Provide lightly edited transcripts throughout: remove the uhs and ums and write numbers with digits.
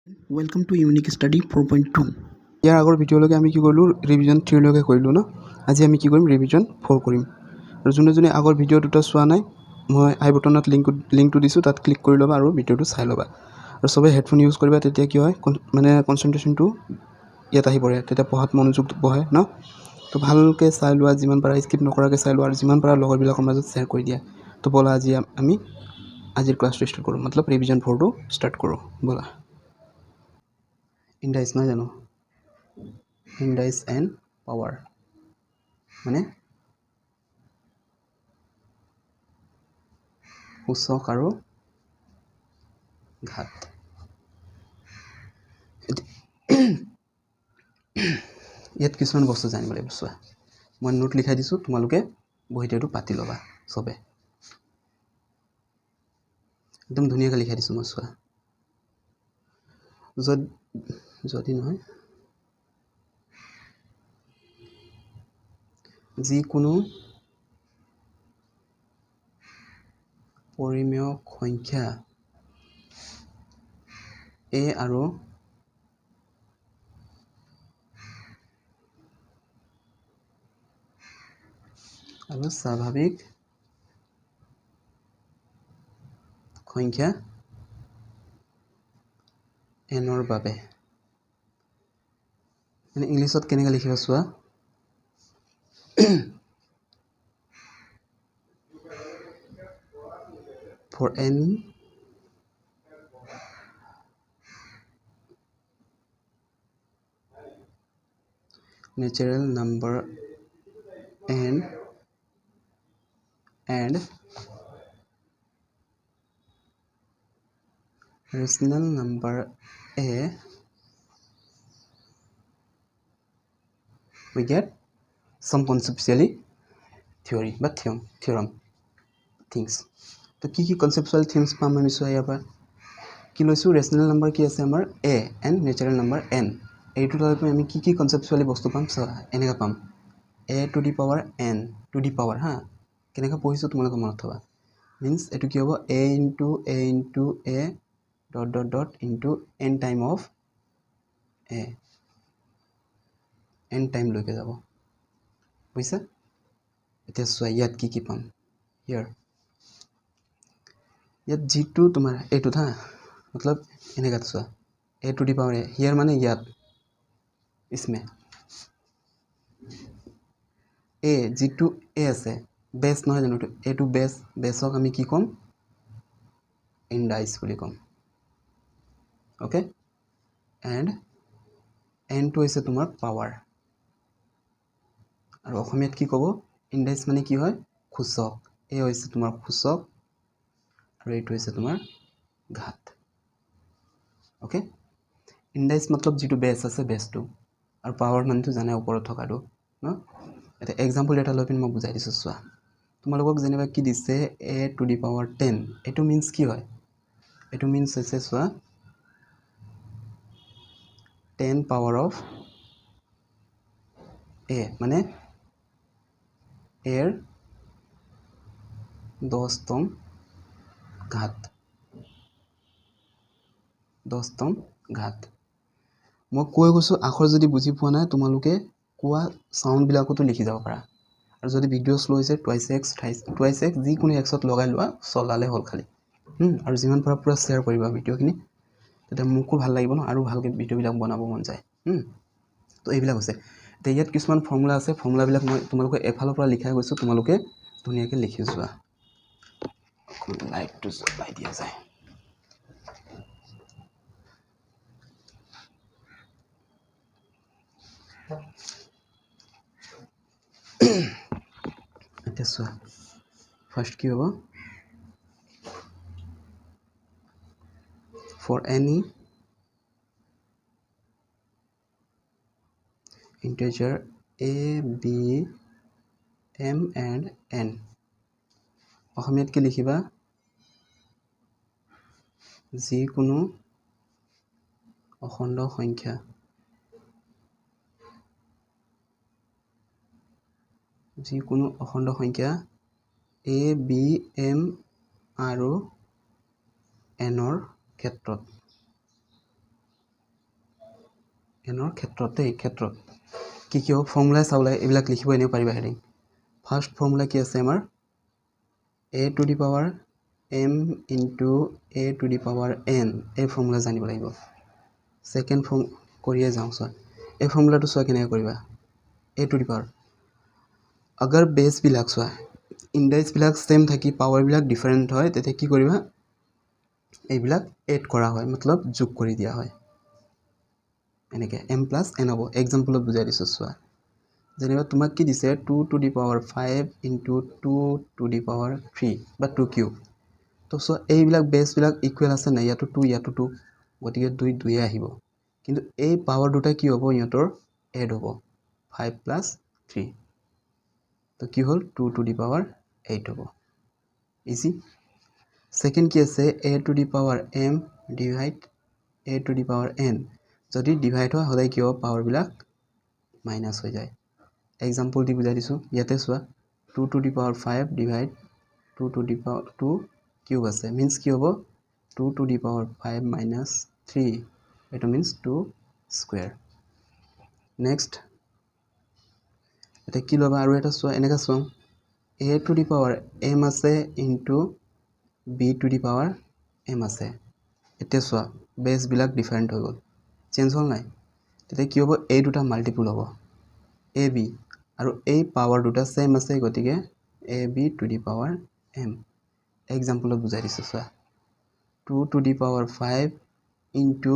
Welcome to Unique Study 4.2. ইয়াৰ আগৰ ভিডিঅ'লৈকে আমি কি কৰিলোঁ ৰিভিজন 3 লৈকে কৰিলোঁ ন আজি আমি কি কৰিম ৰিভিজন 4 কৰিম আৰু যোনে আগৰ ভিডিঅ' দুটা চোৱা নাই মই আই বটনত লিংকটো দিছোঁ তাত ক্লিক কৰি ল'বা আৰু ভিডিঅ'টো চাই ল'বা আৰু সবে হেডফোন ইউজ কৰিবা তেতিয়া কি হয় মানে কনচেন্ট্ৰেশনটো ইয়াত আহি পৰে তেতিয়া পঢ়াত মনোযোগ বহে ন তো ভালকে চাই লোৱা যিমান পাৰা স্কিপ নকৰাকৈ চাই লোৱা আৰু যিমান পাৰা লগৰবিলাকৰ মাজত শ্বেয়াৰ কৰি দিয়া তো বলা আজি আমি আজিৰ ক্লাছটো ষ্টাৰ্ট কৰোঁ মতলব ৰিভিজন 4টো ষ্টাৰ্ট কৰোঁ বলা ইনডাইস নহয় জানো ইনডাইস এণ্ড পাৱাৰ মানে সূচক আৰু ঘাত ইয়াত কিছুমান বস্তু জানিব লাগিব চোৱা মই নোট লিখাই দিছোঁ তোমালোকে বহিতে এইটো পাতি ল'বা সবে একদম ধুনীয়াকৈ লিখাই দিছোঁ মই চোৱা যদি নহয় যিকোনো পৰিমেয় সংখ্যা a আৰু স্বাভাৱিক সংখ্যা n ৰ বাবে মানে ইংলিছত কেনেকৈ লিখিব চোৱা for any natural number n and rational number a we get some conceptually theory but theorem things তো কি conceptual things পাম আমি চোৱা ইয়াৰ পৰা কি লৈছোঁ ৰেচনেল নাম্বাৰ কি আছে আমাৰ a and natural number n এইটো লৈ আমি কি conceptually বস্তু পাম চোৱা এনেকা পাম a to the power n to the power হা কেনেকা পঢ়িছোঁ তোমালোকে মনত থবা means এটো কি হ'ব a into a dot into n time of a n time লৈকে যাব বুজিছা এতিয়া চোৱা ইয়াত কি পাম here ইয়াত g2 তোমাৰ এইটো হা मतलब এনেকা চোৱা a to the power a here মানে ইয়াত इसमें a g2 a আছে বেস নহয় জানো এইটো বেসক আমি কি কম ইনডাইস বুলি কম ওকে এন্ড n টো হৈছে তোমাৰ পাৱাৰ আৰু অসমীয়াত কি ক'ব ইনডাইস মানে কি হয় সূচক এই হৈছে তোমাৰ সূচক আৰু এইটো হৈছে তোমাৰ ঘাত ওকে ইনডাইস मतलब যেটো বেস আছে বেসটো আৰু পাৱাৰ মানটো জানে ওপৰত থকাটো ন এটা এক্সাম্পল এটা লৈ পিন মই বুজাই দিছোঁ চোৱা তোমালোকক যেনিবা কি দিছে a to the power 10 এটো মিন্স কি হয় এটো মিন্স হৈছে চোৱা 10 power of a মানে এৰ 10তম ঘাত 10তম ঘাত মই কৈ গৈছোঁ আখৰ যদি বুজি পোৱা নাই তোমালোকে কোৱা সাউন্ড বিলাকতো লিখি যাব পাৰা আৰু যদি ভিডিঅ' স্লো হৈছে টুৱাইস x যিকোনো xত লগাই লোৱা চলালে হ'ল খালি আৰু যিমান পাৰা পুৰা শ্বেয়াৰ কৰিবা ভিডিঅ'খিনি তেতিয়া মোকো ভাল লাগিব ন আৰু ভালকৈ ভিডিঅ'বিলাক বনাব মন যায় তো এইবিলাক হৈছে এতিয়া ইয়াত কিছুমান ফৰ্মুলা আছে ফৰ্মুলাবিলাক মই তোমালোকে এফালৰ পৰা লিখাই গৈছোঁ তোমালোকে ধুনীয়াকৈ লিখি যোৱা লাইটটো জ্বলাই দিয়া যায় এতিয়া চোৱা ফাৰ্ষ্ট কি হ'ব for any integer a b m and n অসমীয়াত কি লিখিবা যিকোনো অখণ্ড সংখ্যা যিকোনো অখণ্ড সংখ্যা a b m আৰু n ৰ ক্ষেত্ৰত এনৰ ক্ষেত্ৰতে ক্ষেত্ৰত কি কি হ'ব ফৰ্মুলা চাবলৈ এইবিলাক লিখিব এনেও পাৰিবা হেডিং ফাৰ্ষ্ট ফৰ্মুলা কি আছে আমাৰ a to the power m into a to the power n এই ফৰ্মুলা জানিব লাগিব সেকেন্ড ফৰ্ম কৰিয়ে যাওঁ চোৱা এই ফৰ্মুলাটো চোৱা কেনেকৈ কৰিবা a to the power अगर बेस বিলাক চোৱা ইনডেক্স বিলাক সেম থাকি পাৱাৰ বিলাক ডিফাৰেন্ট হয় তেতিয়া কি কৰিবা এইবিলাক এড কৰা হয় मतलब যোগ কৰি দিয়া হয় এনেকে m + n হ'ব एग्जांपलত বুজাই দিছো চোৱা যেনিবা তোমাক কি দিছে 2 to the power 5 into 2 to the power 3 বা 2 কিউব তো সো এইবিলাক বেস বিলাক ইকুৱেল আছে না ইয়াতো 2 ইয়াতো 2 গতিকে 2 2 এ আহিব কিন্তু এই পাৱাৰ দুটা কি হ'ব ইহঁতৰ এড হ'ব 5 + 3 তো কি হল 2 to the power 8 হ'ব ইজি সেকেন্ড কি আছে a to the power m divide a to the power n যদি ডিভাইড হয় হদাই কি হ'ব পাৱাৰ বিলাক মাইনাস হৈ যায় एग्जांपल দি বুজাই দিছো ইয়াতে চোৱা 2 to the power 5 divide 2 to the power 2 cube আছে মিন্স কি হ'ব 2 to the power 5 minus 3 এটা মিন্স 2 স্কয়ার নেক্সট এটা কি লবা আৰু এটা চোৱা এনেকা চোৱা a to the power m আছে into b to the power m আছে এতিয়া চোৱা বেস বিলাক ডিফাৰেন্ট হৈ গল চেঞ্জ হল নাই তেতিয়া কি হ'ব এই দুটা মাল্টিপল হ'ব ab আৰু এই পাৱাৰ দুটা সেম আছে গতিকে ab to the power m एग्जांपलत বুজাই দিছো চোৱা 2 to the power 5 into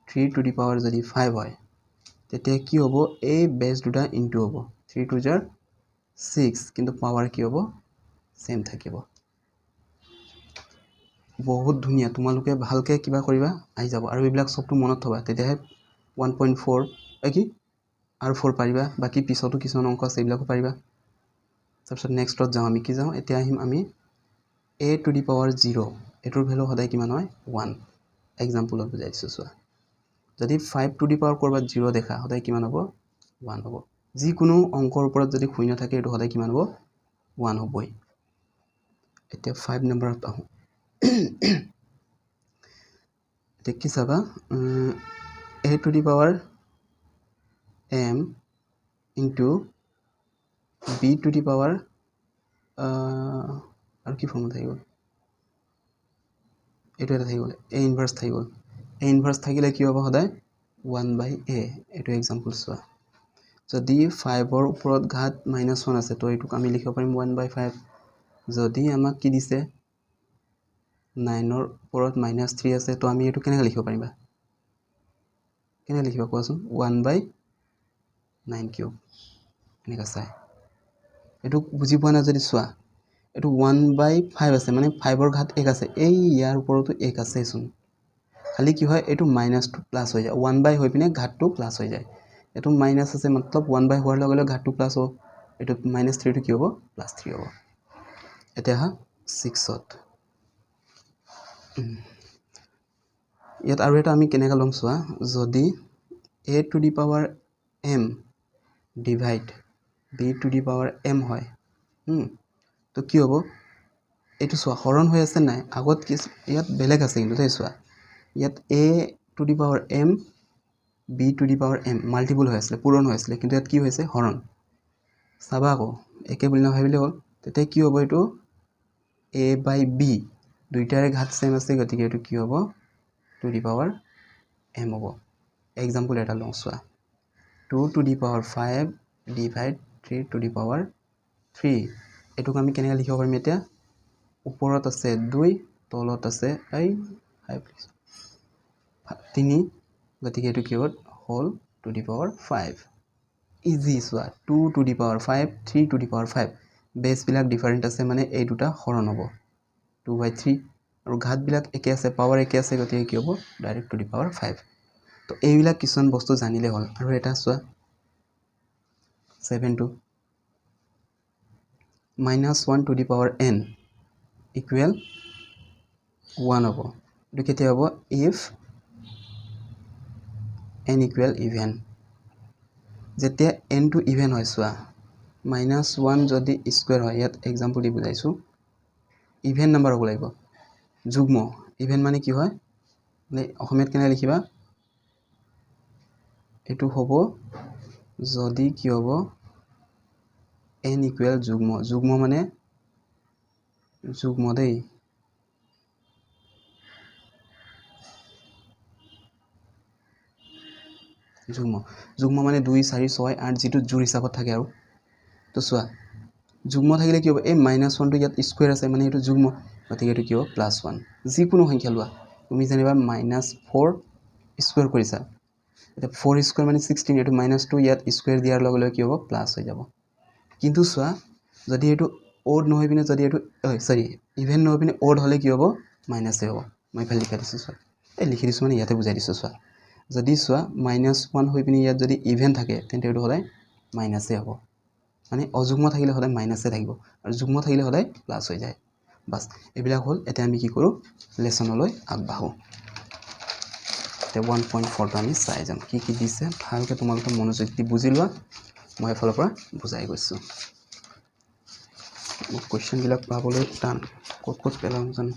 3 to the power যদি 5 হয় তেতিয়া কি হ'ব এই বেস দুটা ইনটু হ'ব 3 to the 6 কিন্তু পাৱাৰ কি হ'ব সেম থাকিব বহুত ধুনিয়া তোমালোকে ভালকে কিবা কৰিবা আহি যাব আৰু এইবিলাক সবটো মনত থবা তেতিয়া 1.4 কি আৰু 4 পাৰিবা বাকি পিছতো কিছুমান অংক আছে এইবিলাকো পাৰিবা তাৰপিছত নেক্সটত যাওঁ আমি কি যাওঁ এতিয়া আহিম আমি a to the power 0 এটোৰ value সদায় কিমান হয় 1 एग्जांपलত বুজাই দিছো চোৱা যদি 5 to the power কৰবাত 0 দেখা সদায় কিমান হ'ব 1 হ'ব যি কোনো অংকৰ ওপৰত যদি শূন্য থাকে এটো সদায় কিমান হ'ব 1 হ'বই এতিয়া 5 নম্বৰত আহো দেখি চাবা a to the power m into b to the power আৰু কি ফৰ্মুলা থাকিব এটো এটা থাকি গল a ইনভার্স থাকি গল a ইনভার্স থাকিলে কি হ'ব সদায় 1/a এটো एग्जांपल চোৱা যদি 5 ৰ ওপৰত ঘাত -1 আছে তো এটোক আমি লিখিব পাৰিম 1/5 যদি আমাক কি দিছে 9 ৰ ওপৰত -3 আছে তো আমি এটো কেনেকৈ লিখিব পাৰিবা কেনে লিখিবা কোৱাচোন 1/9 কিউব এনেকা চাই এটো বুজি পোৱা না যদি চোৱা এটো 1/5 আছে মানে 5 ৰ ঘাত 1 আছে এই ইয়াৰ ওপৰতো 1 আছে চোন খালি কি হয় এটো -2 প্লাস হৈ যায় 1/, হৈ পিনে ঘাতটো প্লাস হৈ যায় এটো মাইনাস আছে मतलब 1/, হোৱাৰ লগে লগে ঘাতটো প্লাস হ'ব এটো -3 টো কি হ'ব +3 হ'ব এতিয়া হা 6ত ইয়াত আৰু এটা আমি কেনেকা লম চোৱা যদি a to the power m divide b to the power m হয় তো কি হ'ব এটো চোৱা হৰণ হৈ আছে নাই আগত কি ইয়াত বেলেগ আছে কিন্তু দেই চোৱা ইয়াত a to the power m b to the power m multiple হৈ আছিল পূৰণ হৈ আছিল কিন্তু ইয়াত কি হৈছে হৰণ চাবা আকৌ একে বুলি নাভাবিলে হ'ল তেতিয়া কি হ'ব এটো a/b দুইটাৰে ঘাত সেম আছে গতিকে এটো কি হ'ব to the power m হ'ব एग्जांपल এটা লওঁ চোৱা 2 to the power 5 divide 3 to the power 3 এটোক আমি কেনেকৈ লিখিব পাৰিম এতিয়া ওপৰত আছে 2 তলত আছে 3 গতিকে এটো কি হ'ব whole to the power 5 easy চোৱা 2 to the power 5 3 to the power 5 base বিলাক ডিফাৰেন্ট আছে মানে এই দুটা হৰণ হ'ব 2/3 আৰু ঘাত বিলাক একে আছে পাৱাৰ একে আছে গতিকে কি হ'ব ডাইৰেক্ট to the power 5 তো এইবিলাক কিছুমান বস্তু জানিলে হ'ল আৰু এটা চোৱা 7 to -1 to the power n equal 1 হ'ব এটো কেতিয়া হ'ব if n equal even যেতিয়া n to even হয় চোৱা -1 যদি স্কয়াৰ হয় ইয়াত एग्जांपल দি বুজাইছো ইভেন নাম্বাৰ হ'ব লাগিব যুগ্ম ইভেন মানে কি হয় মানে অসমীয়াত কেনে লিখিবা এইটো হ'ব যদি কি হ'ব n ইকুৱেল যুগ্ম যুগ্ম মানে যুগ্ম দেই যুগ্ম যুগ্ম মানে 2 4 6 8 যেটো জোড় হিচাপত থাকে আৰু তো চোৱা যুগ্ম থাকিলে কি হ'ব এই -1 টো ইয়াত স্কয়াৰ আছে মানে এটো যুগ্ম গতিকে এটো কি হ'ব +1 যিকোনো সংখ্যা লোৱা তুমি জানিবা -4 স্কয়াৰ কৰিছা এটা 4 স্কয়াৰ মানে 16 এটো -2 ইয়াত স্কয়াৰ দিয়াৰ লগে লগে কি হ'ব প্লাস হৈ যাব কিন্তু চোৱা যদি এটো অড নহয় পিনে যদি এটো সৰি ইভেন নহয় পিনে অড হলে কি হ'ব মাইনাস হ'ব মই ফালি লিখা দিছো চোৱা এই লিখি দিছো মানে ইয়াতে বুজাই দিছো চোৱা যদি চোৱা -1 হৈ পিনে ইয়াত যদি ইভেন থাকে তেন্তে এটো হলে মাইনাসে হ'ব মানে অযুগ্ম থাকিলে হলে মাইনাসে থাকিব আৰু যুগ্ম থাকিলে হলে প্লাস হৈ যায় বাস এবিলাক হল এটা আমি কি কৰো লেসনলৈ আগবাঢ়ো তে 1.4 টো আমি চাই যাম কি কি দিছে ভালকে তোমালোকে মনোযোগ দি বুজি লোৱা মই এফালৰ পৰা বুজাই গৈছো কোৱেশ্চন বিলাক পাবলৈ টান কত পেলাম জানো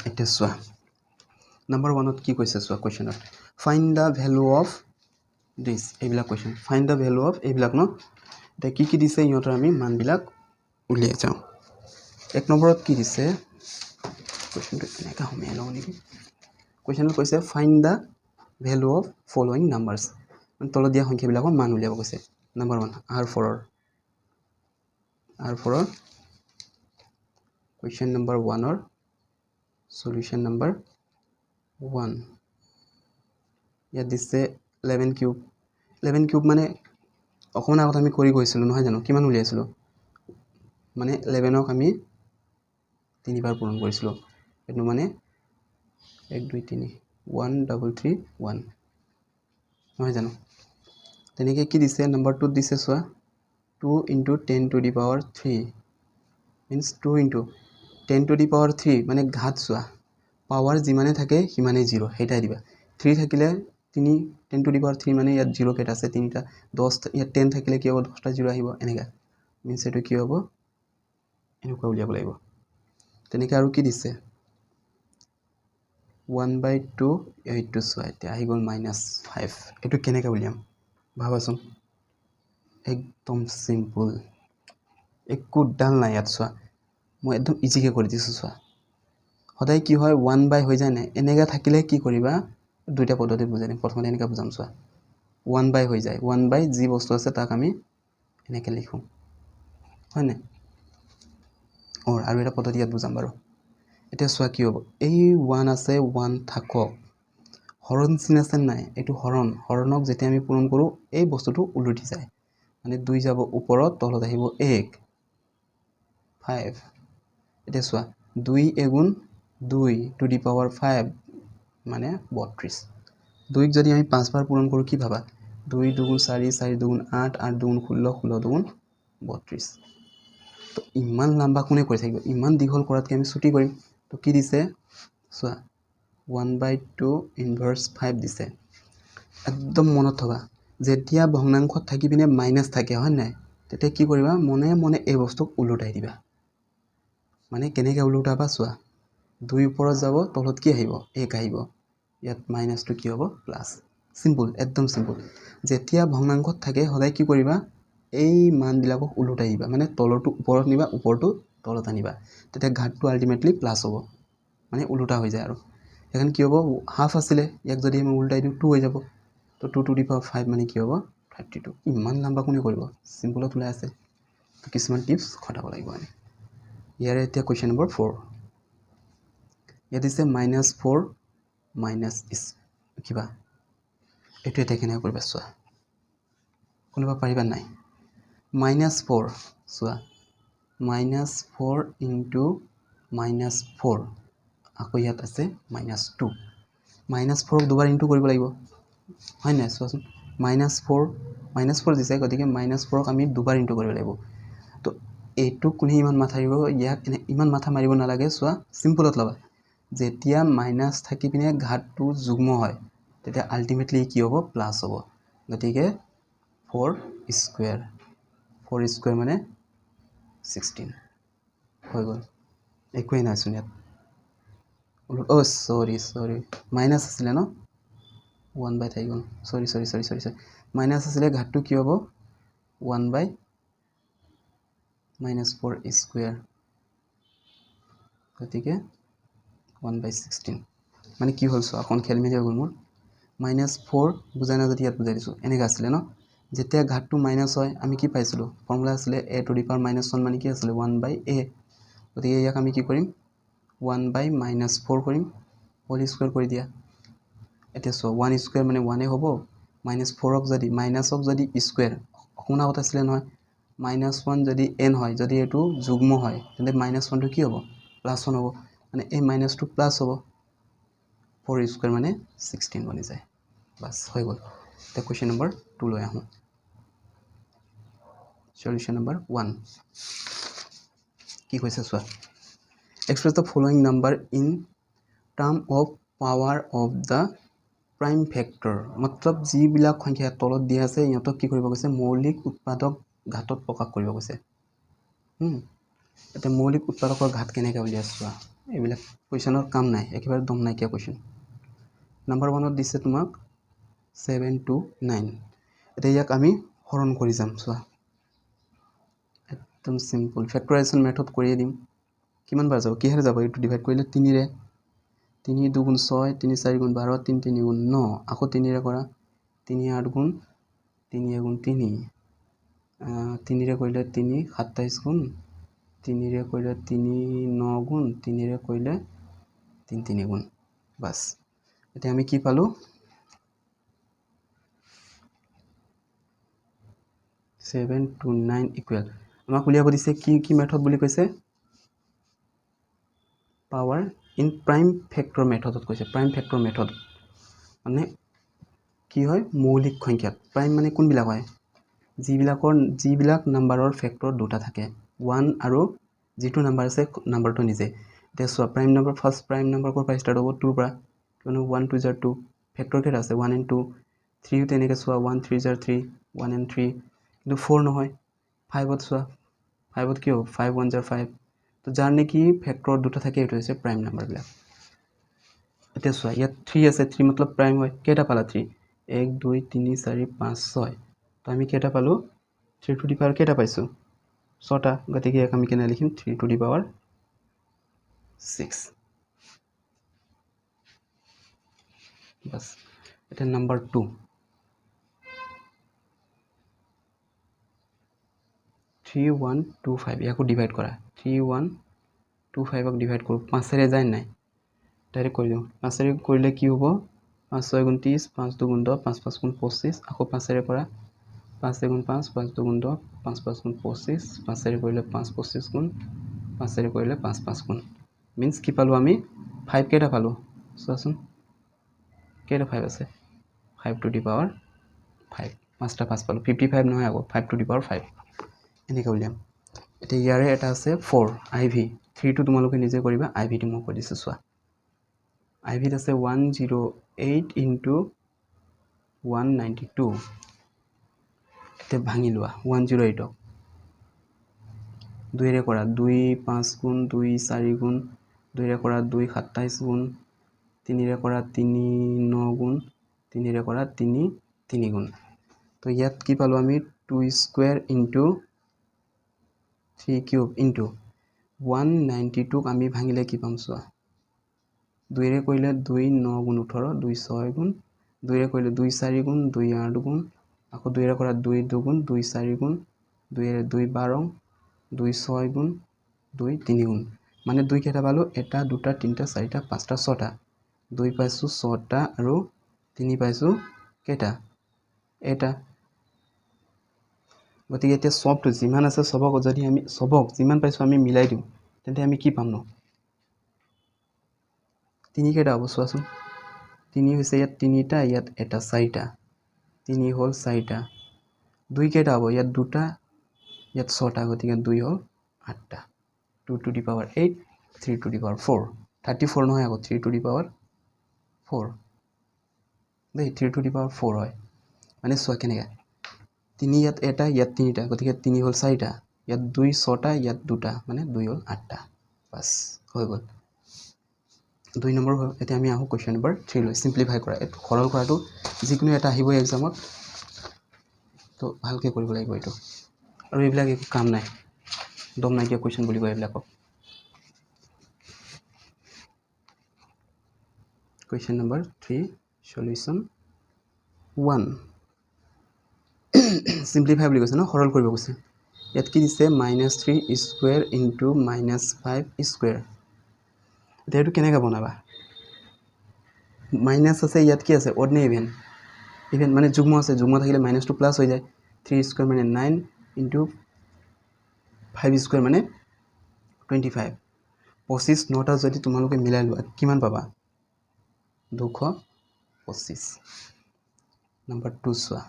এটা চোৱা নাম্বাৰ 1 ত কি কৈছে চোৱা কোৱেশ্চনত find the value of this এইবিলাক question find the value of এইবিলাক ন এটা কি দিছে ইহঁতৰ আমি মানবিলাক উলিয়াই যাওঁ এক নম্বৰত কি দিছে কোৱেশ্চনটো এনেকা হমিয়াই লওঁ নেকি কোৱেশ্চনত কৈছে find the value of following numbers মানে তলত দিয়া সংখ্যাবিলাকৰ মান উলিয়াব কৈছে নাম্বাৰ 1 R4 ৰ question number 1 or solution number 1 ইয়াত দিছে 11 কিউব মানে অকমান আগত আমি কৰি গৈছিলো নহয় জানো কিমান উলিয়াইছিলো মানে 11 ক আমি তিনিবাৰ পূৰণ কৰিছিলো এটো মানে 1 2 3 1 3 3 1 নহয় জানো তেনেকে কি দিছে নম্বৰ 2 দিছে চোৱা 2 into 10 to the power 3 means 2 into 10 to the power 3 মানে ঘাত চোৱা পাৱাৰ যিমানে থাকে সিমানে 0 হেটাই দিবা 3 থাকিলে 3 10 to the power 3 মানে ইয়াত 0 কেটা আছে তিনিটা 10 ইয়াত 10 থাকিলে কি হ'ব 10টা 0 আহিব এনেকা means এটো কি হ'ব এনেকুৱা উলিয়াব লাগিব তেনেকে আৰু কি দিছে 1/2 এইটো চোৱা এতিয়া আহি গ'ল -5 এটো কেনেকা উলিয়াম ভাবাচোন একদম সিম্পল একো ডাল নাই ইয়াত চোৱা মই একদম ইজিকে কৰি দিছো চোৱা সদায় কি হয় 1 হৈ যায় না এনেকা থাকিলে কি কৰিবা দুইটা পদ্ধতি বুজাই দিম প্ৰথমতে এনেকা বুজাম চোৱা 1 হৈ যায় 1 যি বস্তু আছে তাক আমি এনেকে লিখো হয় না আৰু এটা পদ্ধতি ইয়াত বুজাম বাৰু এতিয়া চোৱা কি হ'ব এই 1 আছে 1 থাকক হৰণ চিন আছে নাই এটো হৰণক যেতিয়া আমি পূৰণ কৰো এই বস্তুটো উলটি যায় মানে 2 যাব ওপৰত তলত আহিব 1 5 এতিয়া চোৱা 2 এগুণ 2 to the power 5 মানে 32 2 ক যদি আমি 5 বাৰ পূৰণ কৰো কি ভাবা 2 2 4 4 2 8 8 2 16 16 2 32 তো ইমান লম্বা কোনে কৰি থাকিব ইমান দীঘল কৰাতকে আমি ছুটি কৰিম তো কি দিছে চোৱা 1/2 ইনভাৰ্স 5 দিছে একদম মনত থবা যেতিয়া ভগ্নাংশত থাকি পিনে মাইনাস থাকে হয় নাই তেতিয়া কি কৰিবা মনে মনে এই বস্তুক উলটাই দিবা মানে কেনেকৈ উলটাবা চোৱা 2 ওপৰত যাব তলত কি আহিব 1 আহিব ইয়াত মাইনাসটো কি হ'ব প্লাস সিম্পল একদম সিম্পল যেতিয়া ভগ্নাংশত থাকে সদায় কি কৰিবা এই মানবিলাকক উলটাই দিবা মানে তলৰটো ওপৰত নিবা ওপৰটো তলত আনিবা তেতিয়া ঘাতটো আলটিমেটলি প্লাস হ'ব মানে উলটা হৈ যায় আৰু এখন কি হ'ব হাফ আছিলে ইয়াক যদি আমি উলটাই দিও 2 হৈ যাব তো 2 to the power 5 মানে কি হ'ব 32 ইমান লম্বা কোনে কৰিব সিম্পলত ওলাই আছে তো কিছুমান টিপস খটাব লাগিব আমি ইয়াৰে এতিয়া কোৱেশ্চন নম্বৰ 4 ইয়াত দিছে -4 মাইনাস কিবা এটো এটা কেনে কৰিবা চোৱা কোনবা পাৰিবা নাই -4 চোৱা -4 into -4 আকৌ ইয়াত আছে -2 -4 ক দুবাৰ ইনটু কৰিব লাগিব হয় নাই চোৱাচোন -4 দিছে গতিকে -4 ক আমি দুবাৰ ইনটু কৰিব লাগিব তো এইটো কোনে ইমান মাথা মাৰিব ইয়াক ইমান মাথা মাৰিব নালাগে চোৱা সিম্পলত লবা যেতিয়া মাইনাস থাকি পিনে ঘাতটো যুগ্ম হয় তেতিয়া আলটিমেটলি কি হ'ব প্লাস হ'ব গতিকে 4 স্কয়াৰ মানে 16 হৈ গ'ল একোই নাই শুনিয়াত সৰি মাইনাস আছিলে ন 1 বাই থাকি গ'ল সৰি মাইনাছ আছিলে ঘাতটো কি হ'ব 1 বাই -4 স্কুৱেৰ গতিকে 1 বাই 16 মানে কি হ'ল চোৱা অকণ খেলিমেলি হৈ গ'ল মোৰ -4 বুজাই না যদি ইয়াত বুজাই দিছোঁ এনেকৈ আছিলে ন যেতিয়া ঘাতটো মাইনাছ হয় আমি কি পাইছিলোঁ ফৰ্মুলা আছিলে a টু দি পাৱাৰ -1 মানে কি আছিলে 1 বাই a গতিকে ইয়াক আমি কি কৰিম 1 বাই -4 কৰিম হোল স্কুৱেৰ কৰি দিয়া এতিয়া চোৱা 1 স্কুৱেৰ মানে 1 হ'ব -4ক যদি মাইনাছক যদি স্কুৱেৰ অকণমান আগত আছিলে নহয় -1 যদি n হয় যদি এইটো যুগ্ম হয় তেন্তে -1টো কি হ'ব +1 হ'ব মানে এই মাইনাছটো প্লাছ হ'ব 4 স্কুৱেৰ মানে 16 বনি যায় বাছ হৈ গ'ল এতিয়া কুৱেশ্যন নম্বৰ 2 লৈ আহোঁ সলিউশ্যন নম্বৰ 1 কি কৈছে চোৱা express the following number in term of power of the prime factor मतलब যিবিলাক সংখ্যা তলত দিয়া আছে ইহঁতক কি কৰিব কৈছে মৌলিক উৎপাদক ঘাতত প্ৰকাশ কৰিব কৈছে এটা মৌলিক উৎপাদকৰ ঘাত কেনেকৈ উলিয়াই চোৱা এইবিলাক কুৱেশ্যনৰ কাম নাই একেবাৰে দম নাইকিয়া কুৱেশ্যন নাম্বাৰ 1ত দিছে তোমাক 7 to 9 এতিয়া ইয়াক আমি হৰণ কৰি যাম চোৱা একদম সিম্পল ফেক্টৰাইজেশ্যন মেথড কৰিয়ে দিম কিমান বাৰ যাব কিহেৰে যাব এইটো ডিভাইড কৰিলে 3ৰে 3 2 গুণ 6 3 4 গুণ 12 3 3 গুণ 9 আকৌ 3ৰে কৰা 3 8 গুণ 3 গুণ 3 3ৰে কৰিলে 3 27 গুণ 3ৰে কৰিলে 3 9 গুণ 3ৰে কৰিলে 3 3 গুণ বাছ এতিয়া আমি কি পালোঁ 7 to 9 ইকুৱেল আমাক উলিয়াব দিছে কি মেথড বুলি কৈছে পাৱাৰ ইন প্ৰাইম ফেক্টৰ মেথডত কৈছে প্ৰাইম ফেক্টৰ মেথড মানে কি হয় মৌলিক সংখ্যাত প্ৰাইম মানে কোনবিলাক হয় যিবিলাক নাম্বাৰৰ ফেক্টৰ দুটা থাকে 1 আৰু যিটো নাম্বাৰ আছে নাম্বাৰটো নিজে এতিয়া চোৱা prime number first prime number ক'ৰ পৰা ষ্টাৰ্ট হ'ব 2 পৰা কিয়নো 1 2 জাৰ 2 ফেক্টৰ কেইটা আছে 1 and 2 3 তেনেকৈ চোৱা 1 3 জাৰ 3 1 and 3 কিন্তু 4 নহয় 5ত চোৱা 5ত কি হ'ব 5 1 জাৰ 5 তো যাৰ নেকি ফেক্টৰ দুটা থাকে এইটো হৈছে প্ৰাইম নাম্বাৰবিলাক এতিয়া চোৱা ইয়াত 3 আছে 3 মতলব প্ৰাইম হয় কেইটা পালা 3 1 2 3 4 5 6 তো আমি কেইটা পালোঁ 3 টু দি পাৱাৰ কেইটা পাইছোঁ 6টা গতিকে ইয়াক আমি কেনে লিখিম 3 টু দি পাৱাৰ 6 বাছ এটা নাম্বাৰ 2 3 1 2 5 ইয়াকো ডিভাইড কৰা 3 1 2 5ক ডিভাইড কৰোঁ 5ৰে যায় নাই ডাইৰেক্ট কৰি দিওঁ 5ৰে কৰিলে কি হ'ব 5 6 গুণ 30 5 2 গুণ 10 5 5 গুণ 25 আকৌ 5ৰে কৰা 5 গুণ 5 5 2 গুণ 10 5 5 গুণ 25 5ৰে কৰিলে 5 25 গুণ 5ৰে কৰিলে 5 5 গুণ মিন্স কি পালোঁ আমি 5 কেইটা পালোঁ চোৱাচোন কেইটা 5 আছে 5 টু দি পাৱাৰ 5 5টা 5 পালোঁ 55 নহয় আকৌ 5 টু দি পাৱাৰ 5 এনেকৈ উলিয়াম এতিয়া ইয়াৰে এটা আছে 4 IV 3টো তোমালোকে নিজে কৰিবা IVটো মই কৈ দিছোঁ চোৱা IVত আছে 108 into 192 এতিয়া ভাঙি লোৱা 108ক 2ৰে কৰা 2 5 গুণ 2 4 গুণ 2ৰে কৰা 2 27 গুণ 3ৰে কৰা 3 9 গুণ 3ৰে কৰা 3 3 গুণ তো ইয়াত কি পালোঁ আমি 2 স্কুৱেৰ ইনটু 3 কিউব ইনটু 192ক আমি ভাঙিলে কি পাম চোৱা 2ৰে কৰিলে 2 9 গুণ 18 2 6 গুণ 2ৰে কৰিলে 2 4 গুণ 2 8 গুণ আকৌ 2ৰে কৰা 2 2 গুণ 2 4 গুণ 2ৰে 2 12 2 6 গুণ 2 3 গুণ মানে 2 কেইটা পালোঁ 1 2 3 4 5 6টা 2 পাইছোঁ 6টা আৰু 3 পাইছোঁ কেইটা এটা গতিকে এতিয়া সবটো যিমান আছে সবক যদি আমি সবক যিমান পাইছোঁ আমি মিলাই দিওঁ তেন্তে আমি কি পাম ন 3 কেইটা হ'ব চোৱাচোন 3 হৈছে ইয়াত 3টা ইয়াত এটা 4টা 3 হ'ল 4টা 2 কেইটা হ'ব ইয়াত 2টা ইয়াত 6টা গতিকে 2 হ'ল 8টা 2 to the power 8 3 to the power 4 34 নহয় আকৌ 3 টু দি পাৱাৰ 4 দেই 3 টু দি পাৱাৰ 4 হয় মানে চোৱা কেনেকৈ 3 ইয়াত এটা ইয়াত 3টা গতিকে 3 হ'ল 4টা ইয়াত 2 6টা ইয়াত 2টা মানে 2 হ'ল 8টা বাছ হৈ গ'ল 2 নম্বৰ হয় এতিয়া আমি আহো কোৱেশ্চন নম্বৰ 3 লৈ সিম্পলিফাই কৰা এটো সৰল কৰাটো যিকোনো এটা আহিবই এক্সামত তো ভালকে কৰিব লাগিব এটো আৰু এইবিলাক একো কাম নাই দম নাই কি কোৱেশ্চন বুলি কয় এইবিলাক Question number 3 solution 1 simplify বুলি কৈছে ন সৰল কৰিব কৈছে ইয়াত কি দিছে -3 স্কয়াৰ ইনটু -5 স্কয়াৰ এটো কেনেকৈ বনাবা মাইনাস আছে ইয়াত কি আছে অড নে ইভেন ইভেন মানে যুগ্ম আছে যুগ্ম থাকিলে -2 প্লাস হৈ যায় 3 স্কয়াৰ মানে 9 ইনটু 5 স্কয়াৰ মানে 25 25 নটা যদি তোমালোকে মিলাই লোৱা কিমান পাবা 225 number 2 soa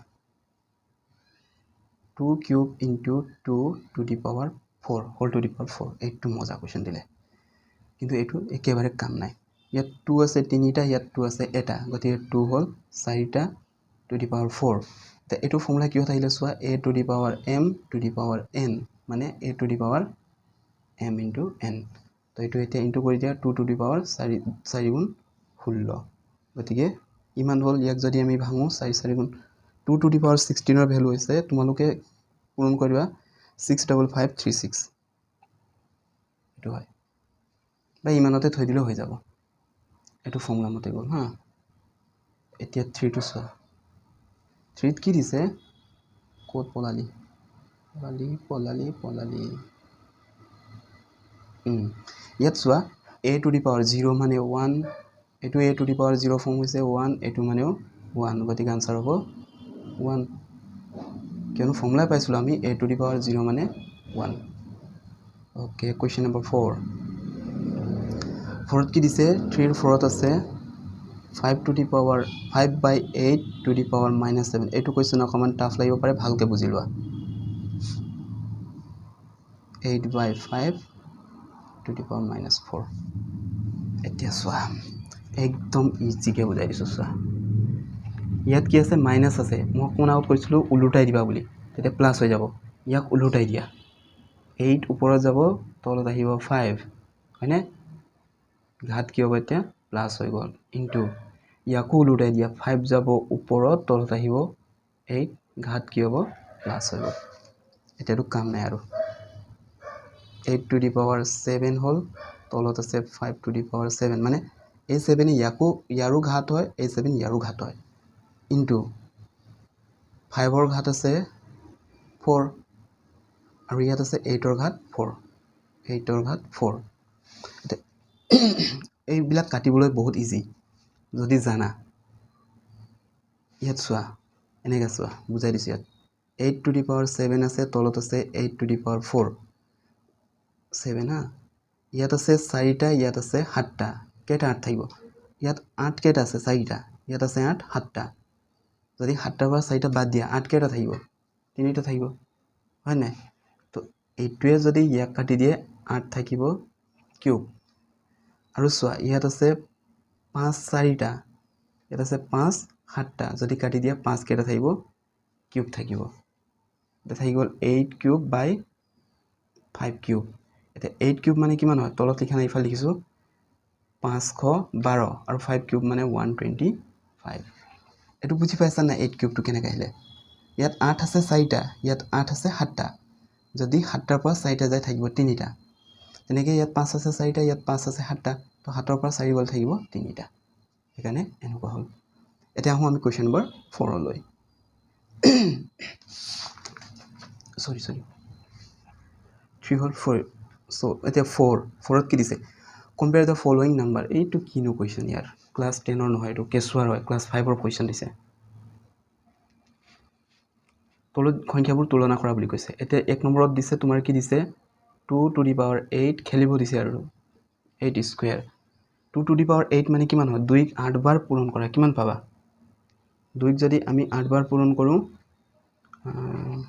2 cube into 2 to the power 4 whole to the power 4 এইটো মজা কোৱেশ্চন দিলে কিন্তু এইটো একেবাৰে কাম নাই ইয়াত 2 আছে তিনিটা ইয়াত 2 আছে এটা গতিকে 2 হল 4টা to the power 4 তে এইটো ফৰ্মুলা কি হতা আহিলে সোয়া a to the power m to the power n মানে a to the power m into n তো এইটো এতিয়া ইনটু কৰি দিয়া 2 to the power 4 গুণ 16 গতিকে ইমান হল ইয়াক যদি আমি ভাঙো 4 গুণ 2 to the power 16 ৰ ভ্যালু হৈছে তোমালোকে পূৰণ কৰিবা 65536 এটো হয় বা ইমানতে থৈ দিলে হৈ যাব এটো ফৰ্মুলা মতে গল হা এতিয়া 3 টো সোয়া 3 কি দিছে কোড পলালি ইয়াত সোয়া a to the power 0 মানে 1 এটো a to the power 0 form হৈছে 1 এটো মানেও 1 গতিকে आंसर হ'ব 1 কিয়নো ফৰ্মুলা পাইছিলো আমি a to the power 0 মানে 1 ওকে কোৱেশ্চন নম্বৰ 4 4ত কি দিছে 3 ৰ 4ত আছে 5 to the power 5/8 to the power -7 এইটো কোৱেশ্চন অকমান টাফ লাগিব পাৰে ভালকে বুজি লোৱা 8/5 to the power -4 এতিয়া সোয়া একদম ইজিকে বুজাই দিছো সোয়া ইয়াত কি আছে মাইনাস আছে মই কোন আউট কৰিছিলো উলুটাই দিবা বুলি তেতে প্লাস হৈ যাব ইয়াক উলুটাই দিয়া 8 ওপৰত যাব তলত আহিব 5 হয়নে ঘাত কি হ'ব এতিয়া প্লাস হৈ গল ইনটু ইয়াকো উলুটাই দিয়া 5 যাব ওপৰত তলত আহিব 8 ঘাত কি হ'ব প্লাস হৈ গল এতিয়াটো কাম নাই আৰু 8 to the power 7 হল তলত আছে 5 to the power 7 মানে এই 7 ইয়াকো ইয়াৰো ঘাত হয় এই 7 ইয়াৰো ঘাত হয় ইনটু 5 ৰ ঘাত আছে 4 আৰু ইয়াত আছে 8 ৰ ঘাত 4 8 ৰ ঘাত 4 এইবিলাক কাটিবলৈ বহুত ইজি যদি জানা ইয়াত সোয়া এনেকা সোয়া বুজাই দিছো ইয়াত 8 to the power 7 আছে তলত আছে 8 to the power 4 7 হা ইয়াত আছে 4টা ইয়াত আছে 7টা কেটা 8 থাকিব ইয়াত 8 কেটা আছে 4টা ইয়াত আছে 8 7টা যদি 7টাৰ পৰা 4টা বাদ দিয়া 8 কেটা থাকিব 3টা থাকিব হয় নাই তো এইটোৱে যদি ইয়াক কাটি দিয়ে 8 থাকিব কিউব আৰু সোয়া ইয়াত আছে 5 4টা ইয়াত আছে 5 7টা যদি কাটি দিয়া 5 কেটা থাকিব কিউব থাকিব এটা থাকি গল 8 কিউব বাই 5 কিউব এটা 8 কিউব মানে কিমান হয় তলত লিখা নাই ইফাল লিখিছো 512 আৰু 5 কিউব মানে 125 এটো বুজি পাইছা না 8 কিউব টো কেনেকৈ আহিলে ইয়াত 8 আছে 4টা ইয়াত 8 আছে 7টা যদি 7টাৰ পৰা 4টা যায় থাকিব 3টা তেনেকৈ ইয়াত 5 আছে 4টা ইয়াত 5 আছে 7টা তো 7ৰ পৰা 4 গল থাকিব 3টা এখানে এনেকুৱা হল এতিয়া আহো আমি কোৱেশ্চন নম্বৰ 4 লৈ sorry 3 হল 4 so এতিয়া 4ত কি দিছে compare the following number এইটো কিনো কোৱেশ্চন ইয়াৰ ক্লাস 10 ৰ নহয় এটো কেছুৱাৰ হয় ক্লাস 5 ৰ কোৱেশ্চন দিছে তলত সংখ্যাবোৰ তুলনা কৰা বুলি কৈছে এতিয়া 1 নম্বৰত দিছে তোমাৰ কি দিছে 2 to the power 8 খেলিব দিছে আৰু 8 স্কয়াৰ 2 to the power 8 মানে কিমান হয় 2 ক 8 বাৰ পূৰণ কৰা কিমান পাবা 2 ক যদি আমি 8 বাৰ পূৰণ কৰো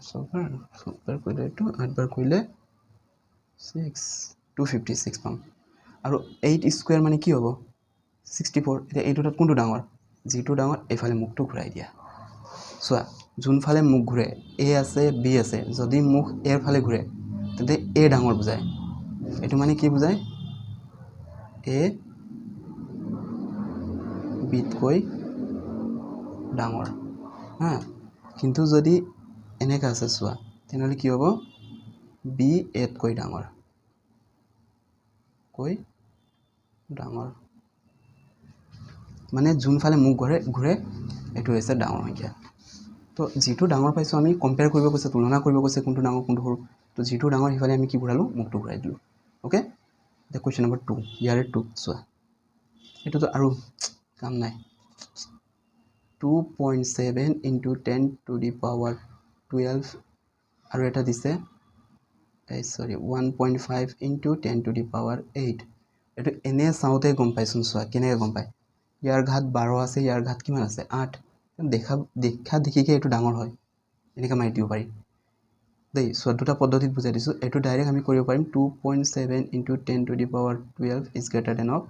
সবাৰ কৰিলে এটো 8 বাৰ কৰিলে 6 256 পাম আৰু 8 স্কয়াৰ মানে কি হ'ব 64 এতিয়া এইটোত কোনটো ডাঙৰ যেটো ডাঙৰ এফালে মুখটো ঘুৰাই দিয়া সোয়া যোনফালে মুখ ঘুৰে এ আছে বি আছে যদি মুখ এৰ ফালে ঘুৰে তেতে এ ডাঙৰ বুজায় এটো মানে কি বুজায় এ বিতকৈ ডাঙৰ হা কিন্তু যদি এনেকা আছে চোৱা তেনেহ'লে কি হ'ব বি এতকৈ ডাঙৰ মানে যোনফালে মুখ ঘূৰে এইটো হৈছে ডাঙৰ সংখ্যা তো যিটো ডাঙৰ পাইছোঁ আমি কম্পেয়াৰ কৰিব কৈছে তুলনা কৰিব কৈছে কোনটো ডাঙৰ কোনটো সৰু তো যিটো ডাঙৰ সিফালে আমি কি ঘূৰালোঁ মুখটো ঘূৰাই দিলোঁ ওকে এতিয়া কুৱেশ্যন নম্বৰ 2 ইয়াৰে 2 চোৱা এইটোতো আৰু কাম নাই 2.7 into 10 to the power 12 আৰু এটা দিছে sorry 1.5 into 10 to the power 8 এইটো এনে চাওঁতে গম পাইছোন চোৱা কেনেকৈ গম পায় ইয়াৰ ঘাত 12 আছে ইয়াৰ ঘাত কিমান আছে 8 দেখিকে এইটো ডাঙৰ হয় এনেকৈ মাৰি দিব পাৰি দেই চোৱা দুটা পদ্ধতিত বুজাই দিছোঁ এইটো ডাইৰেক্ট আমি কৰিব পাৰিম 2.7 into 10 to the power 12 is greater than of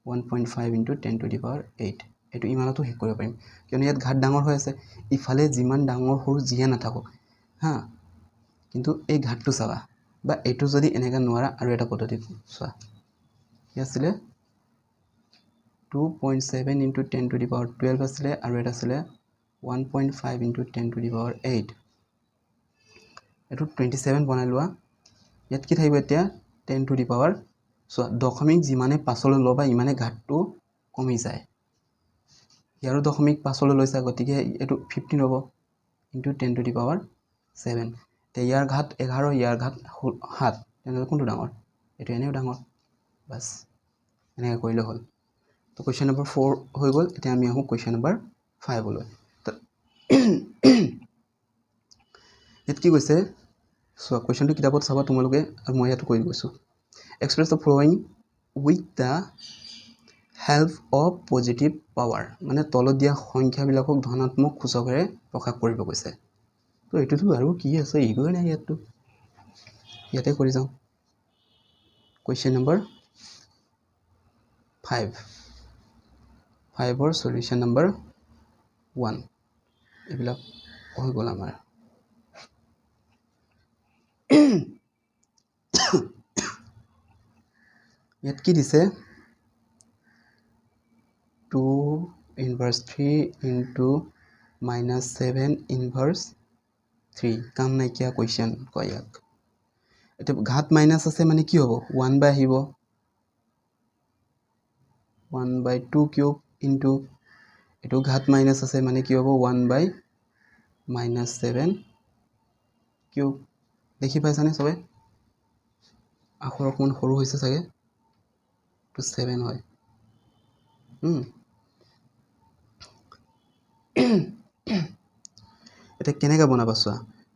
1.5 into 10 to the power 8 এইটো ইমানতো শেষ কৰিব পাৰিম কিয়নো ইয়াত ঘাত ডাঙৰ হৈ আছে ইফালে যিমান ডাঙৰ সৰু যিয়ে নাথাকক হা কিন্তু এই ঘাতটো চাবা বা এইটো যদি এনেকৈ নোৱাৰা আৰু এটা পদ্ধতিত চোৱা কি আছিলে 2.7 into 10 to the power 12 আছিলে আৰু এটা আছিলে 1.5 into 10 to the power 8 এইটো 27 বনাই লোৱা ইয়াত কি থাকিব এতিয়া 10 to the power চোৱা দশমিক যিমানে পাছলৈ ল'বা ইমানে ঘাতটো কমি যায় ইয়াৰো দশমিক পাছলৈ লৈছা গতিকে এইটো 15 হ'ব into 10 to the power 7 তে ইয়াৰ ঘাত 11 ইয়াৰ ঘাত 7 তেনেহ'লে কোনটো ডাঙৰ এইটো এনেও ডাঙৰ বাস এনেকৈ কৰিলে হ'ল তো কুৱেশ্যন নম্বৰ 4 হৈ গ'ল এতিয়া আমি আহোঁ কুৱেশ্যন নম্বৰ 5 লৈ ইয়াত কি কৈছে চোৱা কুৱেশ্যনটো কিতাপত চাবা তোমালোকে আৰু মই ইয়াতো কৈ গৈছোঁ express the following with the help of positive power মানে তলত দিয়া সংখ্যাবিলাকক ধনাত্মক সূচকেৰে প্ৰকাশ কৰিব কৈছে তো এইটোতো আৰু কি আছে একোৱে নাই ইয়াতে কৰি যাওঁ কুৱেশ্যন নম্বৰ 5ৰ সলিউশ্যন নম্বৰ 1 এইবিলাক হৈ গ'ল আমাৰ ইয়াত কি দিছে 2 inverse 3 into -7 inverse 3 কাম নাইকিয়া কুৱেশ্যন কয় ইয়াক এতিয়া ঘাত মাইনাছ আছে মানে কি হ'ব 1 বাই আহিব 1/2 কিউব ইনটু এটো ঘাত মাইনাস আছে মানে কি হ'ব 1/-7 কিউব দেখি পাইছানে সবে আখৰ অকমান সৰু হৈছে চাগে তো 7 হয় এটা কেনেকা বনাবা চোৱা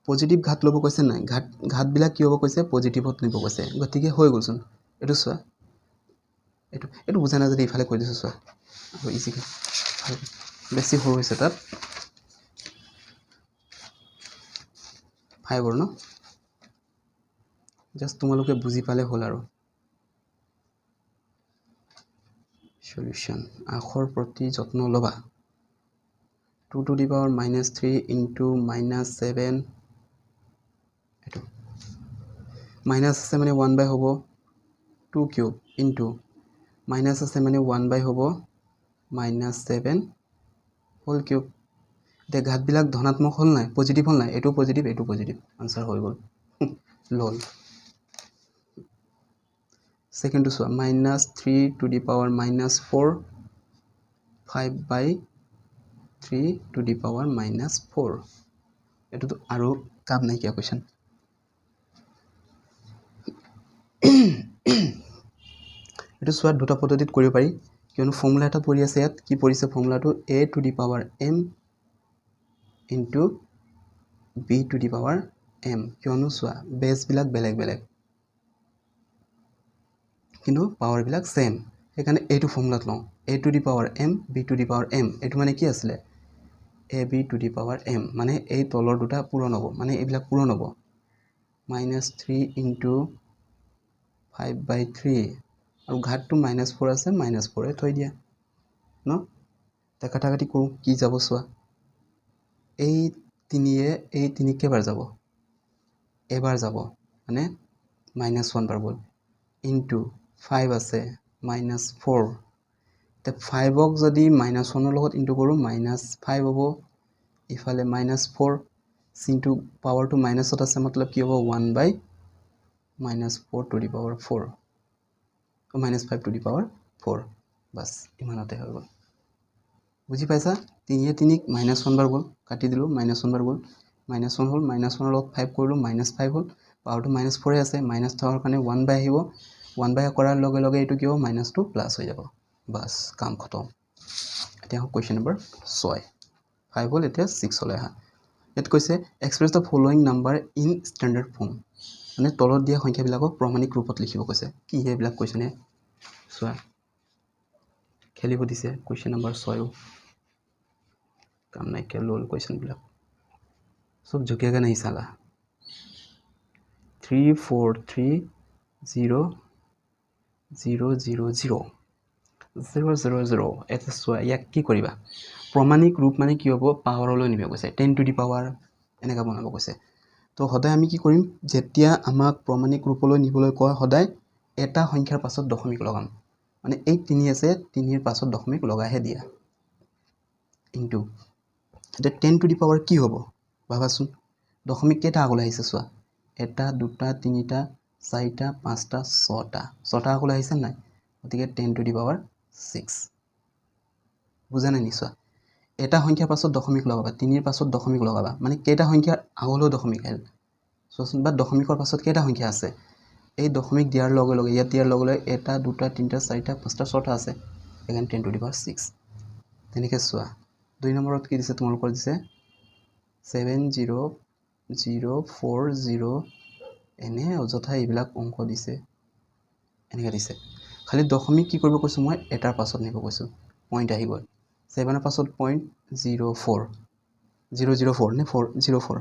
পজিটিভ ঘাত লব কৈছে নাই ঘাত বিলাক কি হ'ব কৈছে পজিটিভত নিব কৈছে গতিকে হৈ গলছন এটো চোৱা এটো বুজা না যদি ইফালে কৈ দিছো চোৱা আৰু ইজিকে বেছি সৰু হৈছে তাত 5 ন জাস্ট তোমালোকে বুজি পালে হল আৰু সলিউশন আখৰ প্ৰতি যত্ন লবা 2 to the power -3 into -7 এটো মাইনাস আছে মানে 1 বাই হ'ব 2 কিউব into মাইনাস আছে মানে 1 বাই হ'ব -7 হোল কিউব দে ঘাত বিলাক ধনাত্মক হল নাই পজিটিভ হল নাই এটো পজিটিভ আনসার হৈ গল লল সেকেন্ড তো -3 to the power -4 5/3 to the power -4 এটো তো আৰু কাম নাই কিয়া কোৱেশ্চন এটো সোৱাত দুটা পদ্ধতিত কৰিব পাৰি কিয়নো ফৰ্মুলা এটা পৰি আছে ইয়াত কি পৰিছে ফৰ্মুলাটো a to the power m into b to the power m কিয়নো সোৱা বেস বিলাক বেলেগ কিন্তু পাৱাৰ বিলাক সেম সেইকাৰণে এইটো ফৰ্মুলাত লওঁ a to the power m b to the power m এটো মানে কি আছিল ab to the power m মানে এই তলৰ দুটা পূৰণ হ'ব মানে এইবিলাক পূৰণ হ'ব -3 into 5/3 আৰু ঘাতটো -4 আছে -4 এ থৈ দিয়া ন তা কাটাকাটি কৰো কি যাব সোৱা এই 3 কেবাৰ যাব এবাৰ যাব মানে -1 বাৰ গল into 5 আছে -4 তে 5ক যদি -1ৰ লগত ইনটু কৰোঁ -5 হ'ব ইফালে -4 চিনটো পাৱাৰটো মাইনাছত আছে মতলব কি হ'ব 1/-4 to the power 4 -5 to the power 4 বাস ইমানতে হৈ গ'ল বুজি পাইছা 3 3 -1 বাৰ গ'ল কাটি দিলোঁ -1 বাৰ গ'ল -1 হ'ল -1ৰ লগত 5 কৰিলোঁ -5 হ'ল পাৱাৰটো -4 আছে মাইনাছ থকাৰ কাৰণে 1/, আহিব 1/, কৰাৰ লগে লগে এইটো কি হ'ব -2 প্লাছ হৈ যাব বাস কাম খতম এতিয়া কুৱেশ্যন নম্বৰ 6 5 হ'ল এতিয়া 6 লৈ আহা ইয়াত কৈছে express the following number in standard form মানে তলত দিয়া সংখ্যাবিলাকক প্ৰমাণিক ৰূপত লিখিব কৈছে কি সেইবিলাক কুৱেশ্যনে চোৱা খেলিব দিছে কুৱেশ্যন নম্বৰ 6 কাম নাইকিয়া ল'ল কুৱেশ্যনবিলাক সব জুকিয়াকৈ নাহি চালা 3 4 3 0 0 0 0 0 0 0 এটা চোৱা ইয়াক কি কৰিবা প্ৰমাণিক ৰূপ মানে কি হ'ব পাৱাৰলৈ নিব কৈছে 10 টু দি পাৱাৰ এনেকৈ বনাব কৈছে তো সদায় আমি কি কৰিম যেতিয়া আমাক প্ৰমাণিক ৰূপলৈ নিবলৈ কোৱা সদায় এটা সংখ্যাৰ পাছত দশমিক লগাম মানে এই 3 আছে 3ৰ পাছত দশমিক লগাইহে দিয়া ইনটু এতিয়া 10 টু দি পাৱাৰ কি হ'ব ভাবাচোন দশমিক কেইটা আগলৈ আহিছে চোৱা এটা দুটা তিনিটা চাৰিটা পাঁচটা ছটা আগলৈ আহিছে নাই গতিকে 10 টু দি পাৱাৰ 6 বুজা নাই নিশ্চয় এটা সংখ্যাৰ পাছত দশমিক লগাবা 3ৰ পাছত দশমিক লগাবা মানে কেইটা সংখ্যাৰ আগলৈ দশমিক আহিল চোৱাচোন বা দশমিকৰ পাছত কেইটা সংখ্যা আছে এই দশমিক দিয়াৰ লগে লগে ইয়াত দিয়াৰ লগে লগে এটা দুটা তিনিটা চাৰিটা পাঁচটা ছটা আছে সেইকাৰণে 10 টু দি পাৱাৰ 6 তেনেকৈ চোৱা 2 নম্বৰত কি দিছে তোমালোকৰ দিছে 70040 এনে অযথা এইবিলাক অংক দিছে এনেকৈ দিছে খালি দশমিক কি কৰিব কৈছোঁ মই এটাৰ পাছত নিব কৈছোঁ পইণ্ট আহি গ'ল 7ৰ পাছত পইণ্ট 0.04 004 নে 404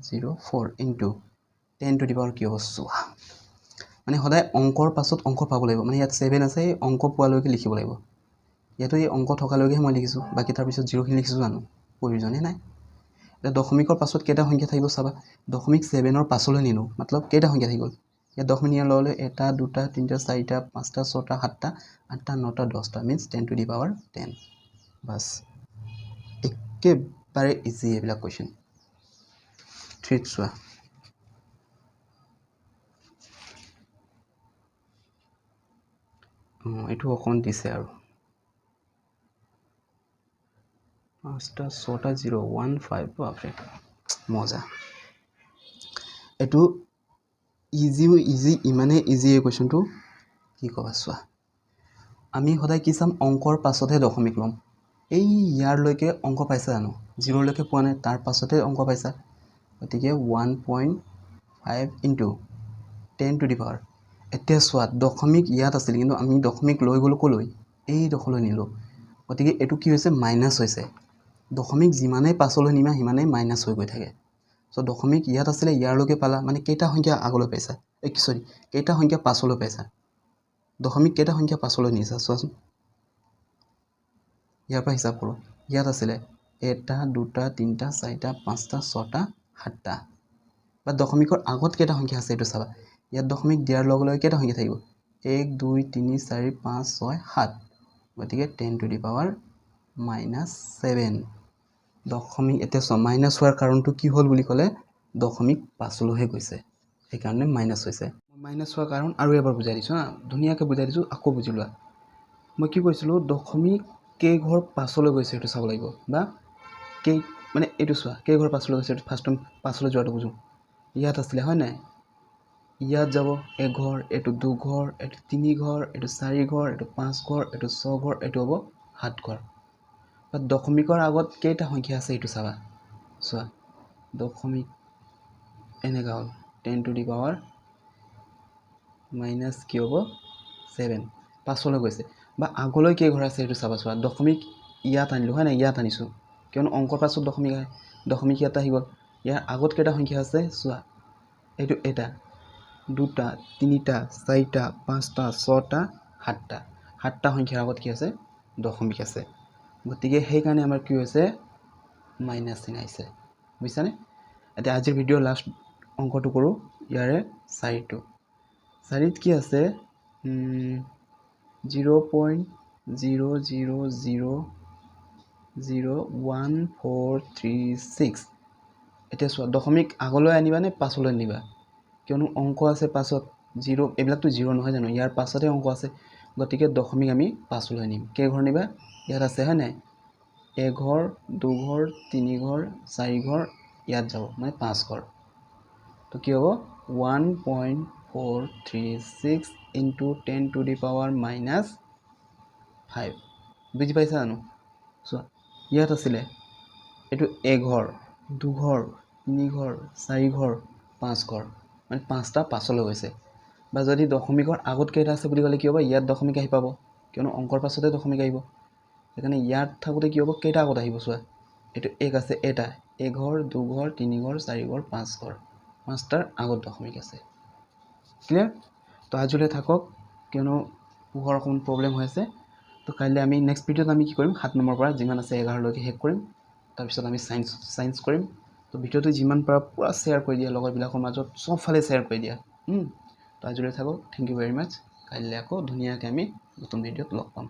004 ইনটু 10 টু দি পাৱাৰ কি হ'ব চোৱা মানে সদায় অংকৰ পাছত অংক পাব লাগিব মানে ইয়াত 7 আছে এই অংক পোৱালৈকে লিখিব লাগিব ইয়াতো এই অংক থকালৈকেহে মই লিখিছোঁ বাকী তাৰপিছত 0খিনি লিখিছোঁ জানো প্ৰয়োজনেই নাই এতিয়া দশমিকৰ পাছত কেইটা সংখ্যা থাকিব চাবা দশমিক 7ৰ পাছলৈ নিলোঁ মতলব কেইটা সংখ্যা থাকি গ'ল ইয়াত দশমিক নিয়াৰ লগে লগে এটা দুটা তিনিটা চাৰিটা পাঁচটা ছটা সাতটা আঠটা নটা 10টা means 10 to the power 10 bus একেবাৰে ইজি এইবিলাক কুৱেশ্যন 3 চোৱা এইটো অকণ দিছে আৰু 5টা 6টা 015 বাপৰে মজা এইটো ইজি ইমানেই ইজি এই কুৱেশ্যনটো কি ক'বা চোৱা আমি সদায় কি চাম অংকৰ পাছতহে দশমিক ল'ম এই ইয়াৰলৈকে অংক পাইছা জানো 0লৈকে পোৱা নাই তাৰ পাছতহে অংক পাইছা গতিকে 1.5 ইনটু 10 টু দি পাৱাৰ এতিয়া চোৱা দশমিক ইয়াত আছিল কিন্তু আমি দশমিক লৈ গ'লোঁ ক'লৈ এই ডোখৰলৈ নিলোঁ গতিকে এইটো কি হৈছে মাইনাছ হৈছে দশমিক যিমানেই পাছলৈ নিমা সিমানেই মাইনাছ হৈ গৈ থাকে চ' দশমিক ইয়াত আছিলে ইয়াৰলৈকে পালা মানে কেইটা সংখ্যা আগলৈ পাইছা কেইটা সংখ্যা পাছলৈ পাইছা দশমিক কেইটা সংখ্যা পাছলৈ নিছা চোৱাচোন ইয়াৰ পৰা হিচাপ কৰোঁ ইয়াত আছিলে এটা দুটা তিনিটা চাৰিটা পাঁচটা ছটা সাতটা বা দশমিকৰ আগত কেইটা সংখ্যা আছে এইটো চাবা ইয়াত দশমিক দিয়াৰ লগে লগে কেইটা সংখ্যা থাকিব 1 2 3 4 5 6 7 গতিকে 10 টু দি পাৱাৰ -7 দশমিক এতিয়া চোৱা মাইনাছ হোৱাৰ কাৰণটো কি হ'ল বুলি ক'লে দশমিক পাছলৈহে গৈছে সেইকাৰণে মাইনাছ হৈছে মাইনাছ হোৱাৰ কাৰণ আৰু এবাৰ বুজাই দিছোঁ হা ধুনীয়াকৈ বুজাই দিছোঁ আকৌ বুজি লোৱা মই কি কৈছিলোঁ দশমিক কেইঘৰ পাছলৈ গৈছে সেইটো চাব লাগিব বা মানে এইটো চোৱা কেইঘৰ পাছলৈ গৈছে এইটো ফাৰ্ষ্ট টাইম পাছলৈ যোৱাটো বুজোঁ ইয়াত আছিলে হয় নাই ইয়াত যাব এঘৰ এইটো দুঘৰ এইটো তিনিঘৰ এইটো 4 ঘৰ এইটো 5 ঘৰ এইটো 6 ঘৰ এইটো হ'ব 7 ঘৰ বা দশমিকৰ আগত কেইটা সংখ্যা আছে এইটো চাবা চোৱা দশমিক এনেকুৱা হ'ল 10 টু দি পাৱাৰ মাইনাছ কি হ'ব 7 পাছলৈ গৈছে বা আগলৈ কেইঘৰ আছে এইটো চাবা চোৱা দশমিক ইয়াত আনিলোঁ হয় নাই ইয়াত আনিছোঁ কিয়নো অংকৰ পাছত দশমিক আহে দশমিক ইয়াত আহি গ'ল ইয়াৰ আগত কেইটা সংখ্যা আছে চোৱা এইটো এটা দুটা তিনিটা চাৰিটা পাঁচটা ছটা সাতটা সংখ্যাৰ আগত কি আছে দশমিক আছে গতিকে সেইকাৰণে আমাৰ কি হৈছে মাইনাছ চিন আহিছে বুজিছানে এতিয়া আজিৰ ভিডিঅ'ৰ লাষ্ট অংকটো কৰোঁ ইয়াৰে 4ত কি আছে 0.0000136 এতিয়া চোৱা দশমিক আগলৈ আনিবা নে পাছলৈ নিবা কিয়নো অংক আছে পাছত 0 এইবিলাকতো 0 নহয় জানো ইয়াৰ পাছতে অংক আছে গতিকে দশমিক আমি পাছলৈ নিম কেই ঘৰ নিবা ইয়াত আছে হয় নাই এঘৰ দুঘৰ তিনিঘৰ চাৰিঘৰ ইয়াত যাব মানে 5 ঘৰ তো কি হ'ব 1.436 into 10 to the power minus 5 বুজি পাইছা জানো চোৱা ইয়াত আছিলে এইটো এঘৰ দুঘৰ তিনিঘৰ চাৰিঘৰ 5 ঘৰ মানে 5টা পাছলৈ গৈছে বা যদি দশমিকৰ আগত কেইটা আছে বুলি ক'লে কি হ'ব ইয়াত দশমিক আহি পাব কিয়নো অংকৰ পাছতে দশমিক আহিব সেইকাৰণে ইয়াত থাকোঁতে কি হ'ব কেইটা আগত আহিব চোৱা এইটো এক আছে এটা এঘৰ দুঘৰ তিনিঘৰ চাৰিঘৰ 5 ঘৰ 5টাৰ আগত দশমিক আছে ক্লিয়াৰ তো আজিলৈ থাকক কিয়নো পোহৰ অকণমান প্ৰব্লেম হৈ আছে তো কাইলৈ আমি নেক্সট ভিডিঅ'ত আমি কি কৰিম 7 নম্বৰ পৰা যিমান আছে 11লৈকে শেষ কৰিম তাৰপিছত আমি সায়েন্স কৰিম তো ভিডিঅ'টো যিমান পাৰা পুৰা শ্বেয়াৰ কৰি দিয়া লগৰবিলাকৰ মাজত চবফালে শ্বেয়াৰ কৰি দিয়া তো আজিলৈ থাকক থেংক ইউ ভেৰি মাছ কাইলৈ আকৌ ধুনীয়াকৈ আমি নতুন ভিডিঅ'ত লগ পাম